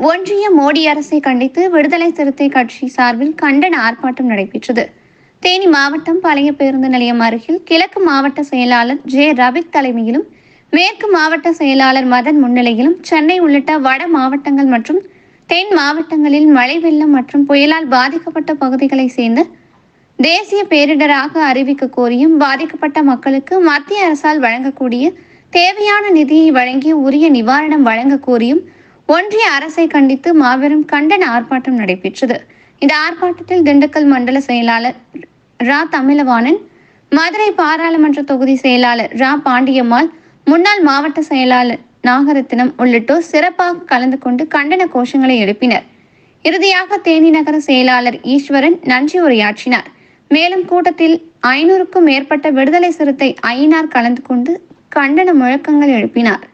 ஒன்றிய மோடி அரசை கண்டித்து விடுதலை சிறுத்தை கட்சி சார்பில் கண்டன ஆர்ப்பாட்டம் நடைபெற்றது. தேனி மாவட்டம் பழைய பேருந்து நிலையம் அருகில் கிழக்கு மாவட்ட செயலாளர் ஜே ரவிக் தலைமையிலும், மேற்கு மாவட்ட செயலாளர் மதன் முன்னிலையிலும் சென்னை உள்ளிட்ட வட மாவட்டங்கள் மற்றும் தென் மாவட்டங்களில் மழை வெள்ளம் மற்றும் புயலால் பாதிக்கப்பட்ட பகுதிகளை சேர்ந்த தேசிய பேரிடராக அறிவிக்க கோரியும், பாதிக்கப்பட்ட மக்களுக்கு மத்திய அரசால் வழங்கக்கூடிய தேவையான நிதியை வழங்கி உரிய நிவாரணம் வழங்க கோரியும் ஒன்றிய அரசை கண்டித்து மாபெரும் கண்டன ஆர்ப்பாட்டம் நடைபெற்றது. இந்த ஆர்ப்பாட்டத்தில் திண்டுக்கல் மண்டல செயலாளர் ரா தமிழவாணன், மதுரை பாராளுமன்ற தொகுதி செயலாளர் ரா பாண்டியம்மாள், முன்னாள் மாவட்ட செயலாளர் நாகரத்தினம் உள்ளிட்டோர் சிறப்பாக கலந்து கொண்டு கண்டன கோஷங்களை எழுப்பினர். இறுதியாக தேனி நகர செயலாளர் ஈஸ்வரன் நன்றி உரையாற்றினார். மேலும் கூட்டத்தில் 500க்கும் மேற்பட்ட விடுதலை சிறுத்தை ஐயனார் கலந்து கொண்டு கண்டன முழக்கங்கள் எழுப்பினார்.